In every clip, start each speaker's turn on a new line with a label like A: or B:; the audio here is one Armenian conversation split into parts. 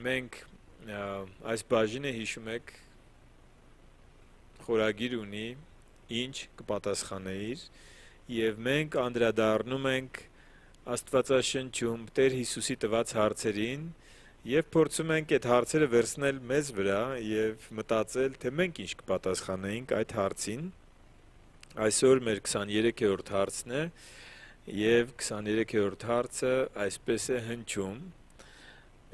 A: մենք այս բաժինը հիշում եք խորագիր ունի ինչ կպատասխանեիր եւ մենք անդրադառնում ենք Աստվածաշնչում Տեր Հիսուսի տված հարցերին եւ փորձում ենք այդ հարցերը վերցնել մեզ վրա եւ մտածել թե մենք ինչ կպատասխանեինք այդ հարցին այսօր մեր 23-րդ հարցն է եւ 23-րդ հարցը այսպես է հնչում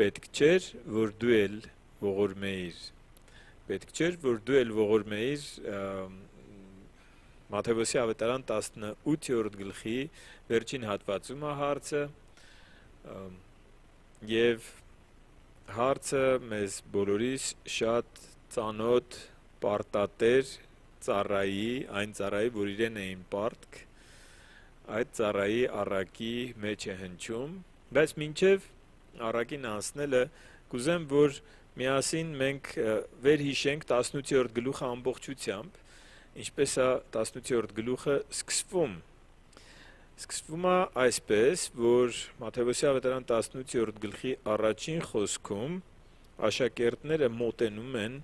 A: պետք չէր որ դու էլ ողորմեիր պետք չէր որ դու էլ ողորմեիր Մատթեոս ավետարան 18-րդ գլխի վերջին հատվածում է հարցը եւ հարցը մեզ բոլորիս շատ ծանոթ պարտատեր ծառայի այն ծառայի որ իրեն էին պարտք այդ ծառայի առակի մեջ է հնչում բայց մինչև առակին անցնելը կուզեմ որ միասին մենք վերհիշենք 18-րդ գլուխը ամբողջությամբ ինչպես է 18-րդ գլուխը սկսվում է այսպես որ Մատթեոս ավետարան 18-րդ գլխի առաջին խոսքում աշակերտները մոտենում են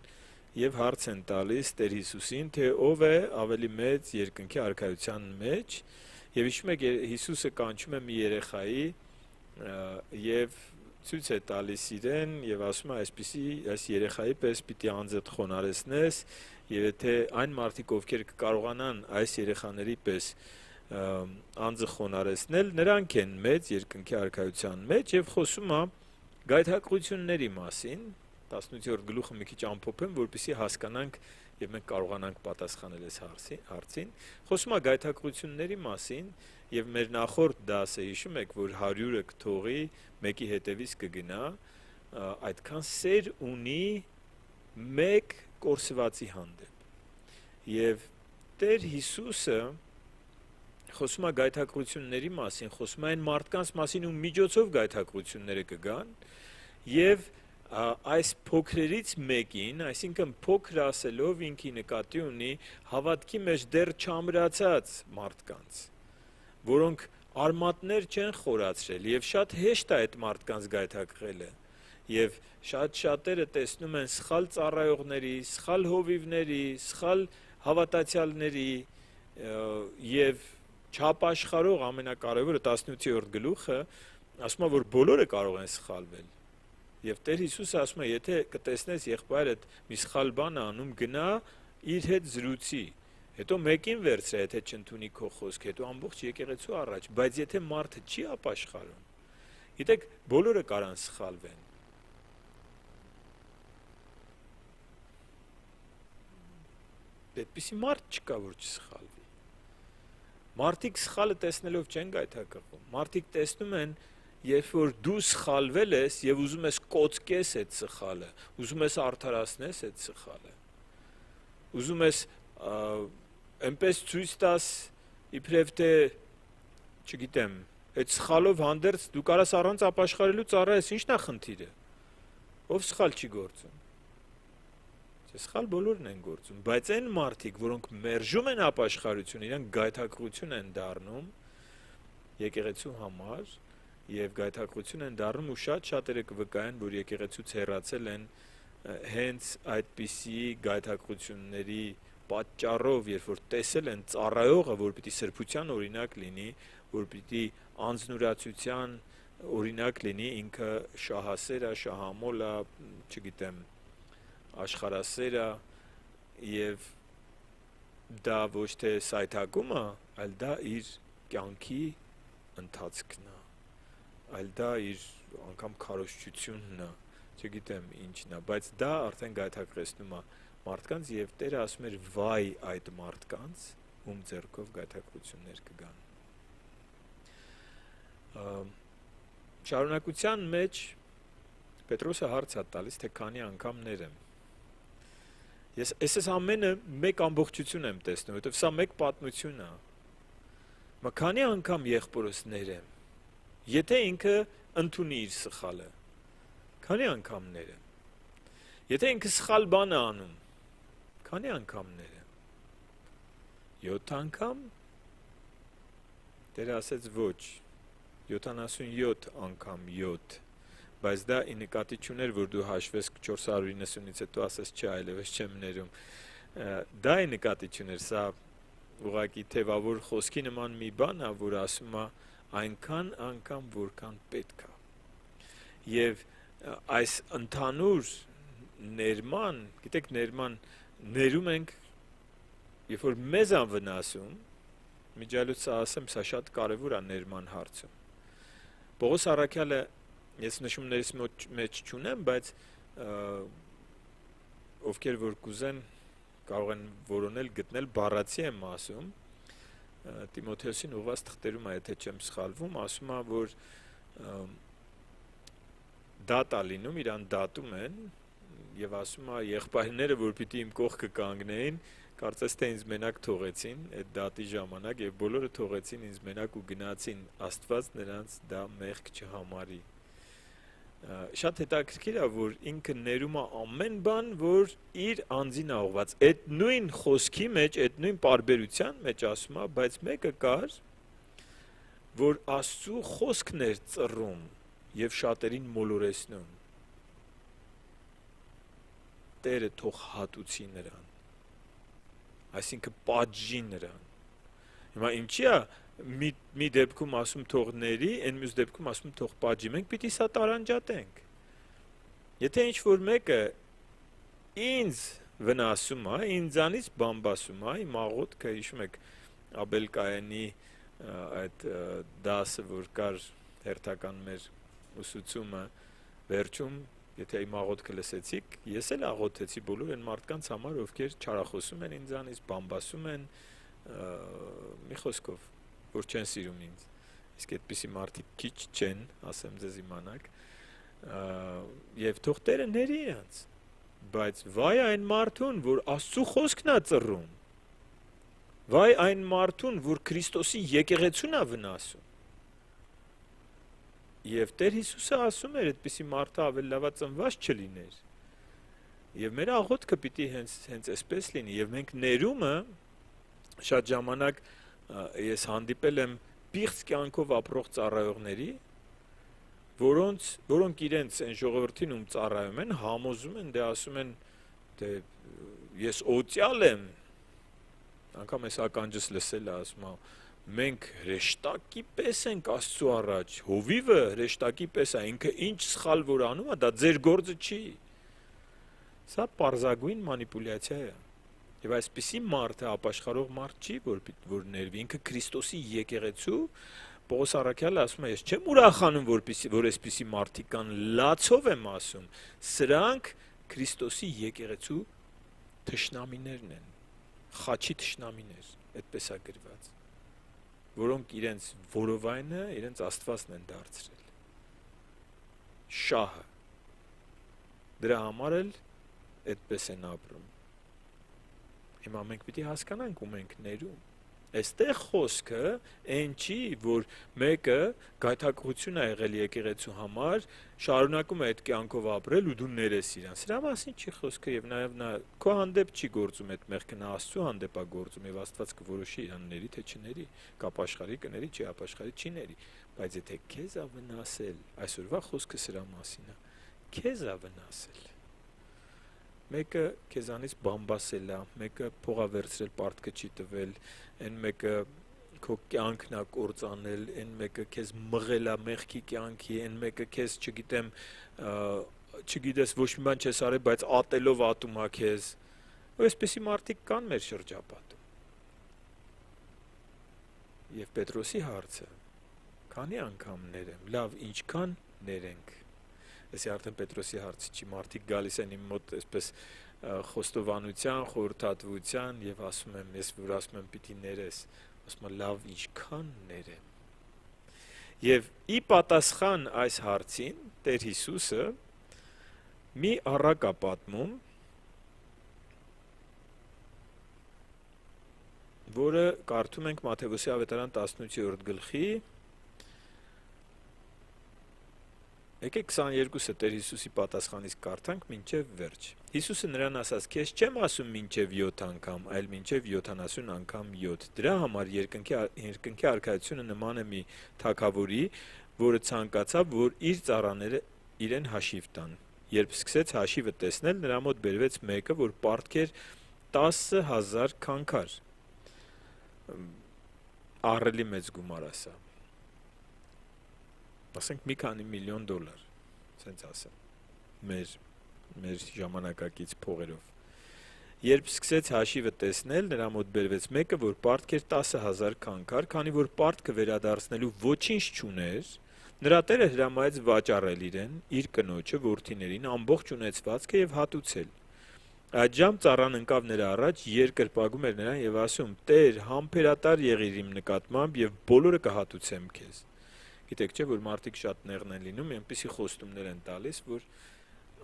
A: եւ հարց են տալիս Տեր Հիսուսին թե ով է ավելի մեծ երկնքի արքայության մեջ եւ հիշում եք Հիսուսը կանչում է մի երեխայի եւ ցույց է տալիս իրեն եւ ասում է այսպիսի այս երեխայի պես պիտի անձդ խոնարհեցնես եւ եթե այն մարդիկ ովքեր կկարողանան այս երեխաների պես անձը խոնարհեցնել նրանք են մեծ երկնքի արքայության մեջ եւ խոսում է գայթակղությունների մասին 18-րդ գլուխը մի քիչ ամփոփեմ որպեսզի հասկանանք եւ մենք կարողանանք պատասխանել այս հարցին խոսում է գայթակղությունների մասին եւ մեր նախորդ դասը հիշում եք որ 100-ը կթողի մեկի հետևից կգնա այդքան սեր ունի մեկ կորսվածի հանդեպ եւ Տեր Հիսուսը խոսում է գայթակղությունների մասին խոսում է այն մարդկանց մասին ու միջոցով գայթակղությունները կգան եւ այս փոքրերից մեկին այսինքն փոքր ասելով ինքի նկատի ունի հավատքի մեջ դեռ չամրացած մարդկանց որոնք արմատներ չեն խորացրել եւ շատ հեշտ է այդ մարդկանց գայթակղելը եւ շատերը տեսնում են սխալ ծառայողների, սխալ հովիվների, սխալ հավատացյալների եւ չապաշխարող ամենակարևորը 18-րդ գլուխը ասում է որ բոլորը կարող են սխալվել եւ Տեր Հիսուսը ասում է եթե կտեսնես եղբայրդ մի սխալ բան անում գնա իր հետ զրուցի հետո մեկին վերցրե եթե չընդունի քո խոսքը հետո ամբողջ եկեղեցու առաջ բայց եթե մարդը չի ապաշխարում գիտեք բոլորը կարան սխալվեն այդպիսի մարդ չկա որ չսխալվի մարդիկ սխալը տեսնելով չեն գայթակղվում մարդիկ տեսնում են երբ որ դու սխալվել ես եւ ուզում ես կոծկես այդ սխալը ուզում ես արդարացնես այդ սխալը ուզում ես այնպես ցույց տաս իբրև թե չգիտեմ այդ սխալով հանդերձ դու կարաս առանց ապաշխարելու ծառայես ինչն է խնդիրը ով սխալ չի գործում սխալ բոլորն են գործում բայց այն մարդիկ որոնք մերժում են ապաշխարություն իրանք գայթակղություն են դառնում եկեղեցու համար եւ գայթակղություն են դառնում ու շատերը կվկայեն որ եկեղեցուց հեռացել են հենց այդպիսի գայթակղությունների պատճառով երբ որ տեսել են ծառայողը որ պիտի սրբության օրինակ լինի որ պիտի անձնուրացության օրինակ լինի ինքը շահասեր է շահամոլ է չգիտեմ աշխարհասեր է եւ դա ոչ թե սայթակում է այլ դա իր կյանքի ընթացքն է այլ դա իր անգամ քարոզչությունն է չգիտեմ ինչն է բայց դա արդեն գայթակղեցնում է մարդկանց եւ Տերը ասում էր վայ այդ մարդկանց ում ձեռքով գայթակղություններ կգան շարունակության մեջ Պետրոսը հարց է տալիս թե քանի անգամներ եմ ես այս ամենը մեկ ամբողջություն եմ տեսնում որովհետեւ սա մեկ պատմություն է մա քանի անգամ եղբորսներ եմ եթե ինքը ընդունի իր սխալը քանի անգամներ եմ եթե ինքը սխալ բան է անում քանի անգամներ եմ 7 անգամ Տերը ասեց ոչ 77 անգամ 7 բայց դա ի նկատի չուներ, որ դու հաշվես 490-ից հետո ասես չէ, այլևս չեմ ներում, դա ի նկատի չուներ, սա ուղղակի թևավոր խոսքի նման մի բան է, որ ասում է այնքան անգամ, որքան պետք է, եւ այս ընդհանուր ներման, գիտեք, ներում ենք, երբ որ մեզ անվնասում, միջալուց ասեմ, սա շատ կարևոր է ներման հարցում։ Պողոս առաքյալը, ես նշումներից մեջ չունեմ, բայց ովքեր որ կուզեն կարող են որոնել, գտնել, բառացի եմ ասում, Տիմոթեոսին ուղղված թղթերում է, եթե չեմ սխալվում, ասում է, որ դատ է լինում, իրան դատում են, եւ ասում է, եղբայրները, որ պիտի իմ կողքը կանգնեին, կարծես թե ինձ մենակ թողեցին այդ դատի ժամանակ եւ բոլորը թողեցին ինձ մենակ ու գնացին, Աստված նրանց դա մեղք չհամարի։ Շատ հետաքրքիր է, որ ինքը ներում է ամեն բան, որ իր անձին է ուղված։ Այդ նույն խոսքի մեջ, այդ նույն պարբերության մեջ ասում է, բայց մեկը կար, որ Աստծո խոսքն էր ծռում եւ շատերին մոլորեցնում։ Տերը թող հատուցի նրան, այսինքն պատժի նրան։ Հիմա ինչի է մի դեպքում ասում թող ների, այն մյուս դեպքում ասում թող պատժի։ Մենք պիտի սա տարանջատենք։ Եթե ինչ-որ մեկը ինձ վնասում է, ինձանից բամբասում է, իմ աղոթքը, հիշում եք Աբել Կայանի այդ դասը, որ կար հերթական մեր ուսուցումը վերջում, եթե իմ աղոթքը լսեցիք, ես էլ աղոթեցի բոլոր այն մարդկանց համար, ովքեր չարախոսում են ինձանից, բամբասում են, մի խոսքով, որ չեն սիրում ինձ, իսկ այդպիսի մարդիկ քիչ չեն, ասեմ ձեզ իմանաք, եւ թող Տերը ների իրանց, բայց վայ այն մարդուն, որ Աստծո խոսքն է ծռում, վայ այն մարդուն, որ Քրիստոսի եկեղեցուն է վնասում, եւ Տեր Հիսուսը ասում էր, այդպիսի մարդը ավելի լավա ծնված չլիներ, եւ մեր աղոթքը պիտի հենց այսպես լինի, եւ մենք ներումը շատ ժամանակ ես հանդիպել եմ պիղծ կյանքով ապրող ծառայողների, որոնք իրենց այն ժողովրդին ում ծառայում են, համոզում են, դե ասում են, դե ես օծյալ եմ, անգամ այս ականջս լսել է, ասում է, մենք հրեշտակի պես ենք Աստծո առաջ, հովիվը հրեշտակի պես է, ինքը ինչ սխալ որ անում է, դա ձեր գործը չի, սա պարզագույն մանիպուլյացիա է, եւ այսպիսի մարդը ապաշխարող մարդ չի, որ ներվի, ինքը Քրիստոսի եկեղեցու, Պողոս առաքյալը ասում է, ես չեմ ուրախանում, որ այսպիսի մարդիկ կան, լացով եմ ասում, սրանք Քրիստոսի եկեղեցու թշնամիներն են, խաչի թշնամիներ, այդպես է գրված, որոնք իրենց որովայնը, իրենց Աստվածն են դարձրել, շահը, դրա համար էլ այդպես են ապրում, հիմա մենք պիտի հասկանանք ու մենք ներում, այստեղ խոսքը այն չի, որ մեկը գայթակղություն է եղել եկեղեցու համար, շարունակում է այդ կյանքով ապրել ու դու ներես իրան, սրա մասին չի խոսքը եւ նաեւ նա քո հանդեպ չի գործում այդ մեղքը, նա Աստծո հանդեպ է գործում եւ Աստված կորոշի իրան ների թե չների, կապաշխարի կների, չի ապաշխարի չի ների, բայց եթե քեզ ա վնասել, այսօրվա խոսքը սրա մասին է, քեզ ա վնասել, մեկը քեզանից բամբասել է, մեկը փողա վերցրել, պարտքը չի տվել, այն մեկը քո կյանքն է կործանել, այն մեկը քեզ մղել է մեղքի կյանքի, այն մեկը քեզ, չգիտես ոչ մի բան չես արել, բայց ատելով ատում է քեզ, ու այսպիսի մարդիկ կան մեր շրջապատում։ Եվ Պետրոսի հարցը, քանի անգամ ներեմ, լավ, ինչքան ներենք։ Այսի արդեն Պետրոսի հարցը չի, մարդիկ գալիս են իմ մոտ այսպես խոստովանության, խորհրդատվության եւ ասում եմ, ես որ ասում եմ պիտի ներես, ասում եմ լավ ինչքան ներեմ։ Եվ ի պատասխան այս հարցին Տեր Հիսուսը մի առակ է պատմում, որը կարդում ենք Մատթեոս ավետարան 18-րդ գլխի Եկեք 22-ը Տեր Հիսուսի պատասխանից կարդանք մինչև վերջ։ Հիսուսը նրան ասաց. «Քեզ չեմ ասում մինչև 7 անգամ, այլ մինչև 70 անգամ 7։ Դրա համար երկնքի արքայությունը նման է մի թագավորի, որը ցանկացավ, որ իր ծառաները իրեն հաշիվ տան։ Երբ սկսեց հաշիվը տեսնել, նրա մոտ բերվեց մեկը, որ պարտքեր 10,000 քանքար։ Ահռելի մեծ գումար է սա։ Ասենք մի քանի միլիոն դոլար, ասենց ասեմ, մեր ժամանակակից փողերով։ Երբ սկսեց հաշիվը տեսնել, նրա մոտ բերվեց մեկը, որ պարտքեր 10,000 քանքար, քանի որ պարտքը վերադարձնելու ոչինչ չուներ, նրա տերը հրամայեց վաճառել իրեն, իր կնոջը, որդիներին, ամբողջ ունեցվածքը եւ հատուցել։ Այդ ժամ ծառան ընկավ նրա առաջ, երկրպագում էր նրան եւ ասում. «Տեր, համբերատար եղիր իմ նկատմամբ եւ բոլորը կհատուցեմ քեզ»։ Գիտեք չէ, որ մարդիկ շատ նեղն են լինում, այնպիսի խոստումներ են տալիս, որ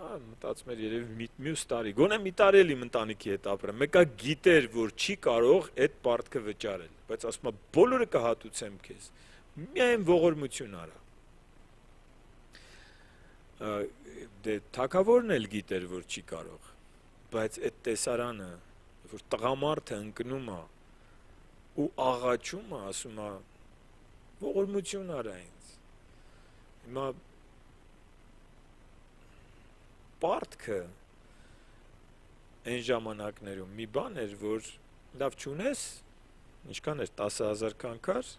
A: մտածում էր երևի մյուս տարի, գոնե մի տարի էլ իմ ընտանիքի հետ ապրեմ, մեկը գիտեր, որ չի կարող այդ պարտքը վճարել, բայց ասում է բոլորը կհատուցեմ քեզ, միայն ողորմություն արա։ Դե թագավորն էլ գիտեր, որ չի կարող, բայց այդ տեսարանը, որ տղամարդը ընկնում է ու աղաչում է, ասում է ողորմություն արա ինձ։ Հիմա պարտքը այն ժամանակներում մի բան էր, որ լավ չունես, ինչքան էր 10,000 քանքար,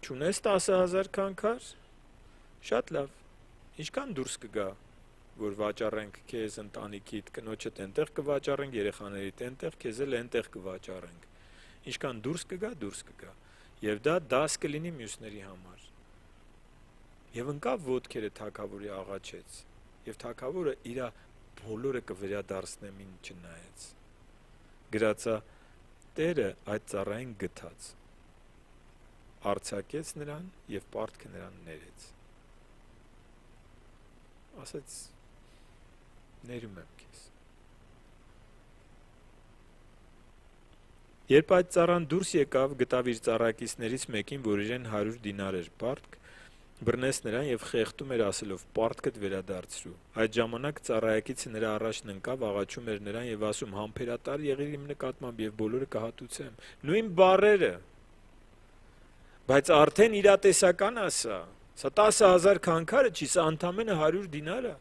A: չունես 10,000 քանքար, շատ լավ, ինչքան դուրս կգա, որ վաճառենք քեզ, ընտանիքիդ, կնոջդ այնտեղ կվաճառենք, երեխաներիդ այնտեղ, քեզ էլ այնտեղ կվաճառենք, ինչքան դուրս կգա, եւ դա դաս կլինի մյուսների համար։ Եվ ընկավ ոտքերը թագավորի աղաչեց, եւ թագավորը իր բոլորը կվերադարձնեմ ինչ չնայեց։ Գրածա Տերը այդ ծառային գթած, արձակեց նրան եւ պարտքը նրան ներեց։ Ասաց ներում եմ քեզ։ Երբ այդ ծառան դուրս եկավ, գտավ իր ծառայակիցներից մեկին, որ իրեն 100 դինար էր պարտք, բռնեց նրան եւ խեղդում էր ասելով. «Պարտքդ վերադարձրու»։ Այդ ժամանակ ծառայակիցը նրա առաջն ընկավ, աղաչում էր նրան եւ ասում. «Համբերատար եղիր իմ նկատմամբ եւ բոլորը կհատուցեմ»։ Նույն բառերը, բայց արդեն իրատեսական է սա։ Սա 10,000 քանքարը չի, սա ընդամենը 100 դինար է,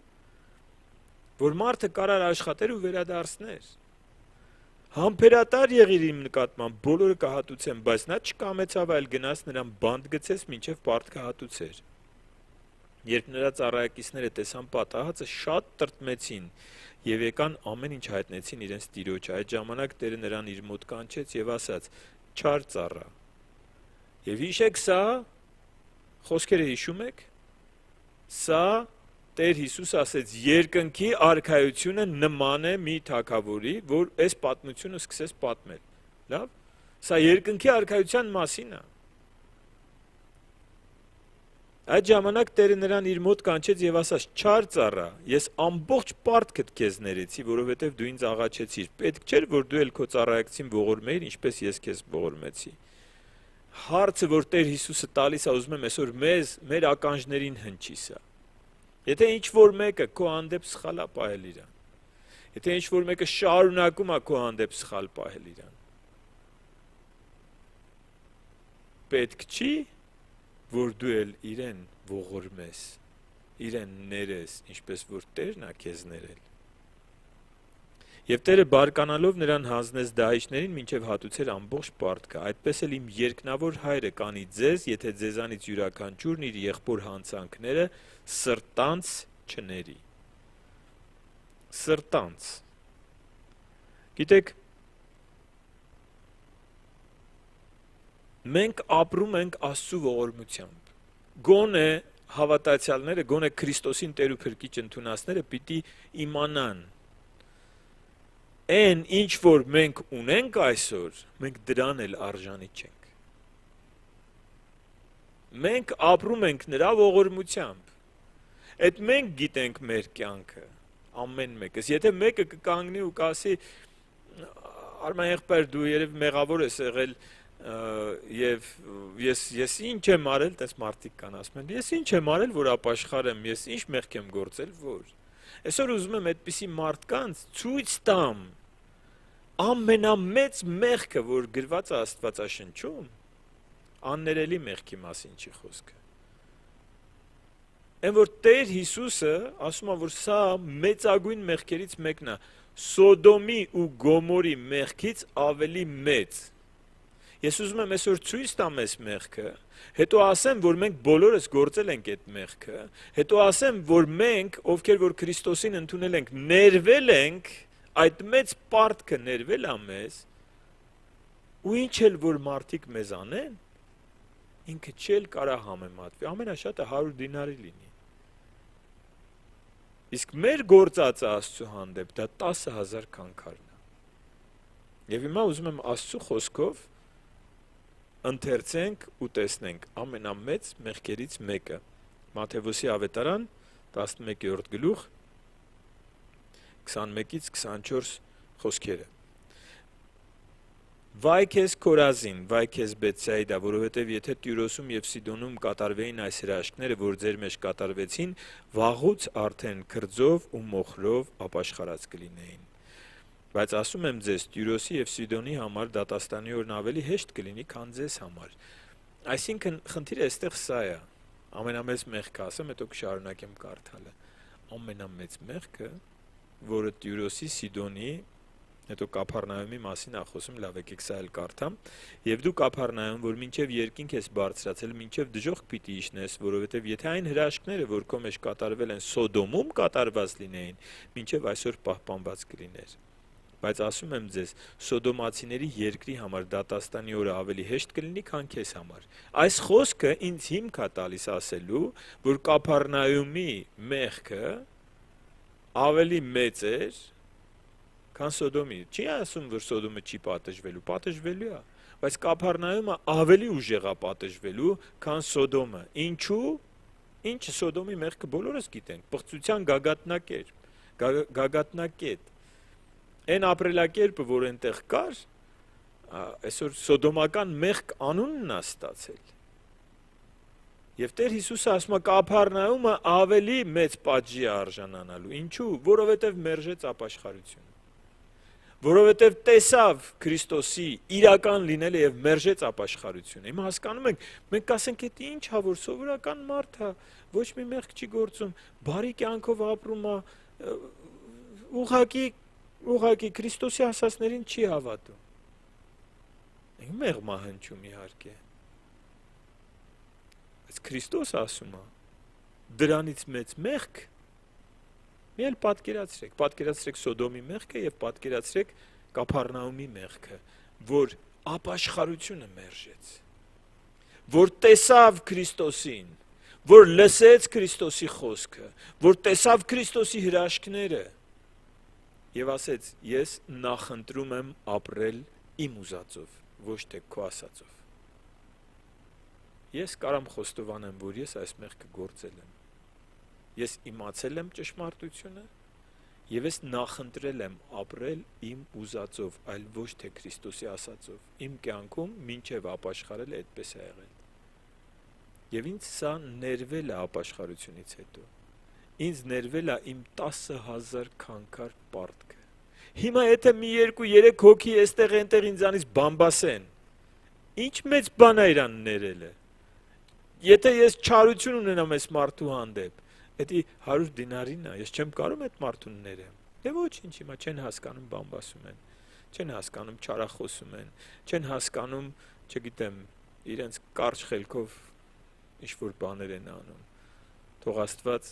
A: որ մարդը կարար աշխատեր ու վերադարձներ։ Համբերատար եղիր իմ նկատմամբ, բոլորը կհատուցեմ, բայց նա չկամեցավ, այլ գնաց նրան բանտ գցեց, մինչև պարտքը հատուցեր։ Երբ նրա ծառայակիցները տեսան պատահածը, շատ տրտմեցին եւ եկան ամեն ինչ հայտնեցին իրենց տիրոջը։ Այդ ժամանակ Տերը նրան իր մոտ կանչեց եւ ասաց. «Չար ծառա»։ Եվ հիշեք սա, խոսքերը հիշում եք։ Սա Տեր Հիսուս ասեց, երկնքի արքայությունը նման է մի թագավորի, որ այս պատմությունը սկսեց պատմել։ Լավ։ Սա երկնքի արքայության մասին է։ Այդ ժամանակ Տերը նրան իր մոտ կանչեց եւ ասաց. «Չար ծառա, ես ամբողջ պարտքդ քեզ ներեցի, որովհետեւ դու ինձ աղաչեցիր։ Պետք չէր, որ դու էլ քո ծառայակցին ողորմեիր, ինչպես ես քեզ ողորմեցի»։ Հարցը, որ Տեր Հիսուսը տալիս է, ուզում եմ այսօր մեր ականջներին հնչի սա։ Եթե ինչ-որ մեկը քո հանդեպ սխալ է պահել իրան, եթե ինչ-որ մեկը շարունակում է քո հանդեպ սխալ պահել իրան, պետք չի, որ դու էլ իրեն ողորմես, իրեն ներես, ինչպես որ Տերն է քեզ ներել։ Եվ Տերը բարկանալով նրան հանձնեց դահիճներին, մինչև հատուցեր ամբողջ պարտքը։ Այդպես էլ իմ երկնավոր հայրը կանի ձեզ, եթե ձեզանից յուրաքանչյուրն իր եղբոր հանցանքները սրտանց չների։ Սրտանց։ Գիտեք, մենք ապրում ենք Աստծու ողորմությամբ։ Գոնե հավատացյալները, գոնե Քրիստոսին Տեր ու Փրկիչ ընդունածները պիտի իմանան, այն ինչ որ մենք ունենք այսօր, մենք դրան էլ արժանի չենք։ Մենք ապրում ենք նրա ողորմությամբ։ Այդ մենք գիտենք մեր կյանքը, ամեն մեկս։ Եթե մեկը կկանգնի ու կասի, Արման եղբայր, դու երևի մեղավոր ես եղել, եւ ես ինչ եմ արել, տես մարդիկ կան ասում են, ես ինչ եմ արել, որ ապաշխարեմ, ես ինչ մեղք եմ գործել, որ։ Այսօր ուզում եմ այդպիսի մարդկանց ցույց տամ ամենամեծ մեղքը, որ գրված է Աստվածաշնչում, աններելի մեղքի մասին չի խոսքը։ Այն որ Տեր Հիսուսը ասում է, որ սա մեծագույն մեղքերից մեկն է, Սոդոմի ու Գոմորի մեղքից ավելի մեծ։ Ես ուզում եմ այսօր ցույց տամ այս մեղքը, հետո ասեմ, որ մենք բոլորս գործել ենք այդ մեղքը, հետո ասեմ, որ մենք, ովքեր որ Քրիստոսին ընդունել ենք, ներվել ենք, այդ մեծ պարտքը ներվել է մեզ, ու ինչ էլ որ մարդիկ մեզ անեն, ինքը չել կարա համեմատվի, ամենաշատը 100 դինարի լինի։ Իսկ մեր գործածը Աստծո հանդեպ դա 10,000 քանքարն է։ Եվ հիմա ուզում եմ Աստծո խոսքով ընթերցենք ու տեսնենք ամենամեծ մեղքերից մեկը։ Մատթեոս ավետարան 11-րդ գլուխ 21-ից 24 խոսքերը։ Վայ քեզ Քորազին, վայ քեզ Բեթսայիդա, որովհետև եթե Տյուրոսում եւ Սիդոնում կատարվեին այս հրաշքները, որ ձեր մեջ կատարվեցին, վաղուց արդեն քրձով ու մոխրով ապաշխարած կլինեին։ Բայց ասում եմ ձեզ, Տյուրոսի եւ Սիդոնի համար դատաստանի օրն ավելի հեշտ կլինի, քան ձեզ համար։ Այսինքն խնդիրը այստեղ սա է։ Ամենամեծ մեղքը ասեմ, հետո կշարունակեմ կարդալը։ Ամենամեծ մեղքը, որը Տյուրոսի, Սիդոնի, հետո Կափառնայումի մասին ախոսում, լավ եկեք սա էլ կարդամ, եւ դու Կափառնայում, որ մինչեւ երկինք ես բարձրացել, մինչեւ դժոխք պիտի իջնես, որովհետեւ եթե այն հրաշքները, որ քո մեջ կատարվել են Սոդոմում կատարված լինեին, մինչեւ այսօր պահպանված կլիներ։ Բայց ասում եմ ձեզ, Սոդոմացիների երկրի համար դատաստանի օրը ավելի հեշտ կլինի, քան քեզ համար։ Այս խոսքը ինձ հիմք է տալիս ասելու, որ Կափառնայումի մեղքը ավելի մեծ էր, քան Սոդոմի։ Չի ասում, որ Սոդոմը չի պատժվելու, պատժվելու է, բայց Կափառնայումը ավելի ուժեղ է պատժվելու, քան Սոդոմը։ Ինչու՞։ Ինչը Սոդոմի մեղքը բոլորս գիտենք, պղծության գագաթնակետ։ Այն ապրելակերպը, որ այնտեղ կար, այսօր սոդոմական մեղք անունն է ստացել։ Եվ Տեր Հիսուսը ասում է, Կափառնայումը ավելի մեծ պատժի է արժանանալու։ Ինչու՞։ Որովհետև մերժեց ապաշխարությունը։ Որովհետև տեսավ Քրիստոսի իրական լինելը եւ մերժեց ապաշխարությունը։ Հիմա հասկանում ենք, մենք կասենք, դա ի՞նչ է, որ սովորական մարդ է, ոչ մի մեղք չի գործում, բարի կյանքով ապրում է, ուղղակի Քրիստոսի ասածներին չի հավատում։ Մեղմ է հնչում իհարկե։ Բայց Քրիստոս ասում է, դրանից մեծ մեղք մի էլ պատկերացրեք Սոդոմի մեղքը եւ պատկերացրեք Կափառնայումի մեղքը, որ ապաշխարությունը մերժեց, որ տեսավ Քրիստոսին, որ լսեց Քրիստոսի խոսքը, որ տեսավ Քրիստոսի հրաշքները եւ ասեց. ես նախընտրում եմ ապրել իմ ուզածով, ոչ թե քո ասածով։ Ես կարամ խոստովանեմ, որ ես այս մեղքը գործել եմ։ Ես իմացել եմ ճշմարտությունը եւ ես նախընտրել եմ ապրել իմ ուզածով, այլ ոչ թե Քրիստոսի ասածով։ Իմ կյանքում մինչեւ ապաշխարել այդպես է եղել։ Եվ ինձ սա ներվել է ապաշխարությունից հետո։ Ինձ ներվել է իմ 10,000 քանքար պարտքը։ Հիմա եթե մի 2-3 հոգի այստեղ այնտեղ ինձանից բամբասեն, ինչ մեծ բան է իրան ներելը։ Եթե ես չարություն ունենամ այս մարդու հանդեպ, դա 100 դինարին է, ես չեմ կարող այդ մարդուն ներեմ։ Դե ոչինչ, հիմա չեն հասկանում բամբասում են, չեն հասկանում չարախոսում են, չեն հասկանում, չգիտեմ, իրենց կարճ խելքով ինչ-որ բաներ են անում։ Թող Աստված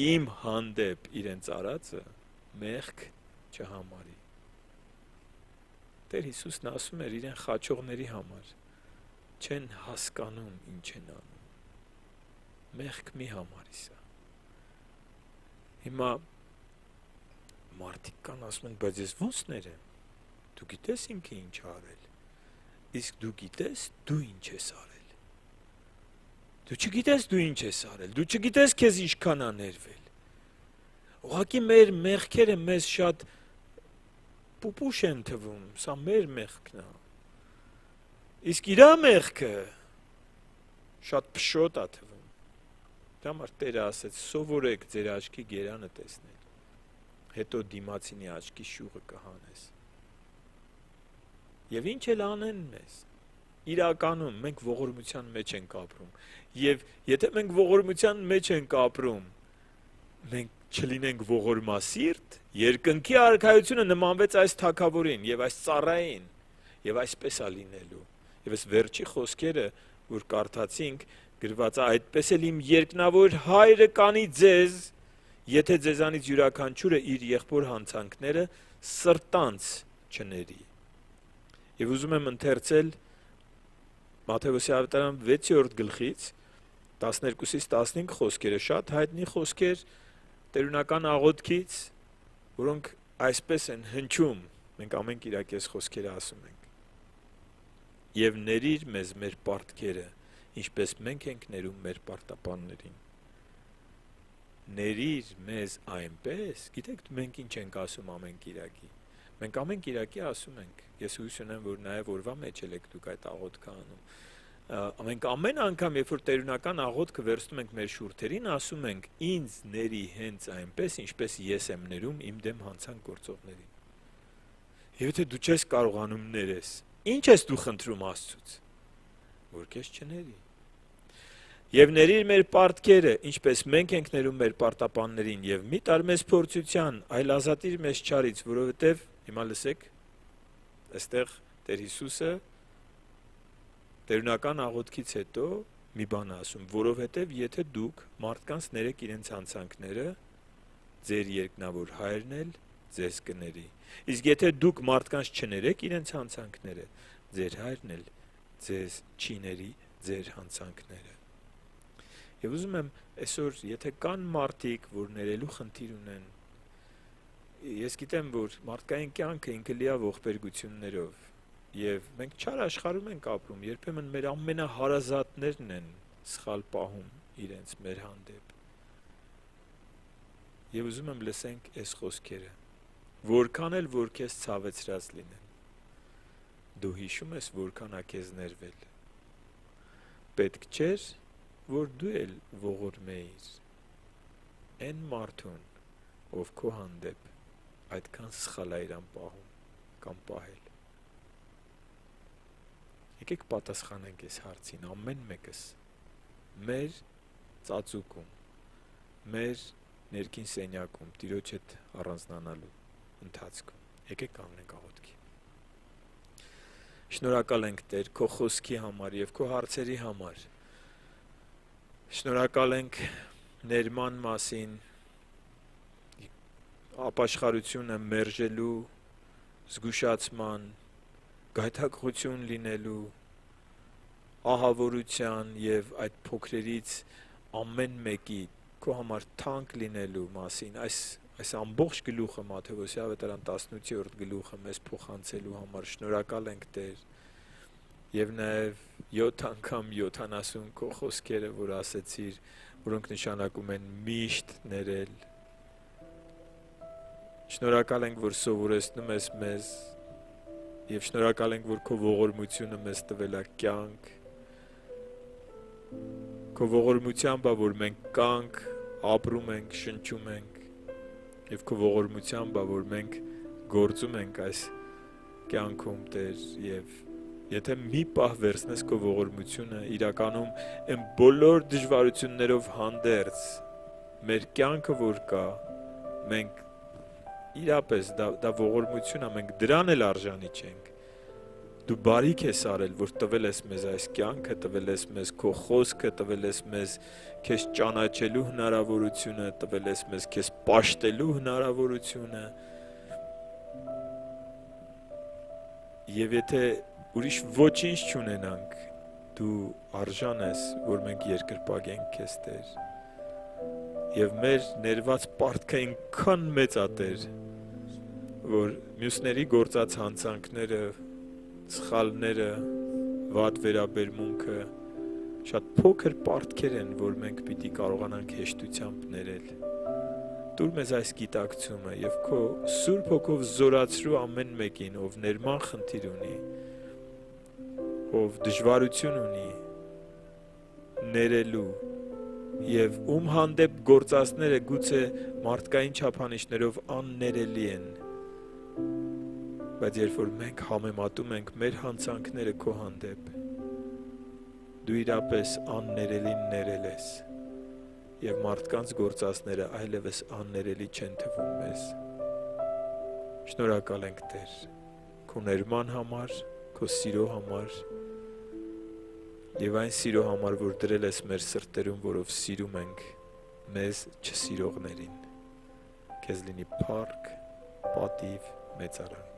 A: իմ հանդեպ իրենց արածը մեղք չհամարի։ Տեր Հիսուսն ասում էր իրեն խաչողների համար, չեն հասկանում ինչ են անում։ Մեղք մի համարի սա։ Հիմա մարդիկ կան ասում են, բայց ես ոնց ներեմ։ Դու գիտես ինքը ինչ արել։ Իսկ դու գիտես դու ինչ ես արել։ Դու չգիտես դու ինչ ես արել, դու չգիտես քեզ ինչքան է ներվել։ Ուղղակի մեր մեղքերը մեզ շատ պուպուշ են թվում, սա մեր մեղքն է։ Իսկ իր մեղքը շատ փշոտ է թվում։ Դա համար Տերը ասեց, սովորեք ձեր աչքի գերանը տեսնել, հետո դիմացինի աչքի շուղը կհանես։ Եվ ինչ էլ անեն մեզ, իրականում մենք ողորմության մեջ ենք ապրում։ Եվ եթե մենք ողորմության մեջ ենք ապրում, մենք չլինենք ողորմասիրտ, երկնքի արքայությունը նմանվեց այս թագավորին եւ այս ծառային, եւ այսպես է լինելու։ Եվ այս վերջի խոսքերը, որ կարդացինք, գրված է. այդպես էլ իմ երկնավոր հայրը կանի ձեզ, եթե ձեզանից յուրաքանչյուրը իր եղբոր հանցանքները սրտանց չների։ Եվ ուզում եմ ընթերցել Մատթեոս ավետարան 6-րդ գլխից 12-ից 15 խոսքերը, շատ հայտնի խոսքեր տերունական աղոթքից, որոնք այսպես են հնչում, մենք ամեն կիրակ այս խոսքերը ասում ենք։ Եվ ների՛ր մեզ մեր պարտքերը, ինչպես մենք ենք ներում մեր պարտապաններին։ Ների՛ր մեզ այնպես, գիտեք մենք ինչ ենք ասում ամեն կիրակի։ Մենք ամեն կիրակի ասում ենք, ես հույս ունեմ, որ նաև օրվա մեջ եք դուք այդ աղոթքը անում։ Մենք ամեն անգամ, երբ որ տերունական աղոթքը վերցնում ենք մեր շուրթերին, ասում ենք. ինձ ների հենց այնպես, ինչպես ես եմ ներում իմ դեմ հանցանք գործողներին։ Եվ եթե դու չես կարողանում ներես, ինչ ես դու խնդրում Աստծուց, որ քեզ չների։ Եվ ների՛ր մեր պարտքերը, ինչպես մենք ենք ներում մեր պարտապաններին, եւ մի տար մեզ փորձության, այլ ազատիր մեզ չարից, որովհետեւ հիմա լսեք, այստեղ Տեր Հիսուսը տերունական աղոթքից հետո մի բան ասում, որովհետեւ եթե դուք մարդկանց ներեք իրենց հանցանքները, ձեր երկնավոր հայրն էլ ձեզ կների։ Իսկ եթե դուք մարդկանց չներեք իրենց հանցանքները, ձեր հայրն էլ ձեզ չի ների ձեր հանցանքները։ Եվ ուզում եմ այսօր, եթե կան մարդիկ, որ ներելու խնդիր ունեն, ես գիտեմ, որ մարդկային կյանքը ինքը լիա ողբերգություններով, եւ մենք չար աշխարհում ենք ապրում, երբեմն մեր ամենահարազատներն են սխալ պահում իրենց մեր հանդեպ։ Եվ ուզում եմ լսենք այս խոսքերը. որքան էլ որ քեզ ցավեցրած լինեն, դու հիշում ես որքան է քեզ ներվել։ Պետք չէր, որ դու էլ ողորմեիր այն մարդուն, ով քո հանդեպ այդքան սխալ է իրան պահում կամ պահել։ Եկեք պատասխանենք այս հարցին ամեն մեկս մեր ծածուկում, մեր ներքին սենյակում, Տիրոջ հետ առանձնանալու ընթացքում։ Եկեք կանգնենք աղոթքի։ Շնորհակալ ենք Տեր քո խոսքի համար եւ քո հարցերի համար։ Շնորհակալ ենք ներման մասին, ապաշխարությունը մերժելու, զգուշացման, գայթակղություն լինելու, ահավորության եւ այդ փոքրերից ամեն մեկի քո համար թանկ լինելու մասին, այս ամբողջ գլուխը Մատթեոս ավետարան 18-րդ գլուխը մեզ փոխանցելու համար շնորհակալ ենք Տեր։ Եվ նաև 7 անգամ 70 քո խոսքերը, որ ասեցիր, որոնք նշանակում են միշտ ներել։ Շնորհակալ ենք, որ սովորեցնում ես մեզ, եւ շնորհակալ ենք, որ քո ողորմությունը մեզ տվել է կյանք։ Քո ողորմությամբ է, որ մենք կանք, ապրում ենք, շնչում ենք, եւ քո ողորմությամբ է, որ մենք գործում ենք այս կյանքում, Տեր, եւ եթե մի պահ վերցնես քո ողորմությունը, իրականում այն բոլոր դժվարություններով հանդերձ մեր կյանքը որ կա, մենք իրապես դա ողորմություն է, մենք դրան էլ արժանի չենք։ Դու բարիք ես արել, որ տվել ես մեզ այս կյանքը, տվել ես մեզ քո խոսքը, տվել ես մեզ քեզ ճանաչելու հնարավորությունը, տվել ես մեզ քեզ պաշտելու հնարավորությունը։ Եվ եթե ուրիշ ոչինչ չունենանք, դու արժան ես, որ մենք երկրպագենք քեզ Տեր։ Եվ մեր ներված պարտքը այնքան մեծ է Տեր, որ մյուսների գործած հանցանքները, սխալները, վատ վերաբերմունքը շատ փոքր պարտքեր են, որ մենք պիտի կարողանանք հեշտությամբ ներել։ Տուր մեզ այս գիտակցումը եւ քո Սուրբ Հոգով զորացրու ամեն մեկին, ով ներման խնդիր ունի, ով դժվարություն ունի ներելու եւ ում հանդեպ գործածները գուցե մարդկային չափանիշներով աններելի են, բայց երբ որ մենք համեմատում ենք մեր հանցանքները քո հանդեպ, Դու իրապես աններելին ներել ես, և մարդկանց գործածները այլևս աններելի չեն թվում մեզ։ Շնորհակալ ենք, Տեր, քո ներման համար, քո սիրո համար և այն սիրո համար, որ դրել ես մեր սրտերում, որով սիրում ենք մեզ չսիրողներին։ Քեզ լինի փառք, պատիվ, մեծարանք։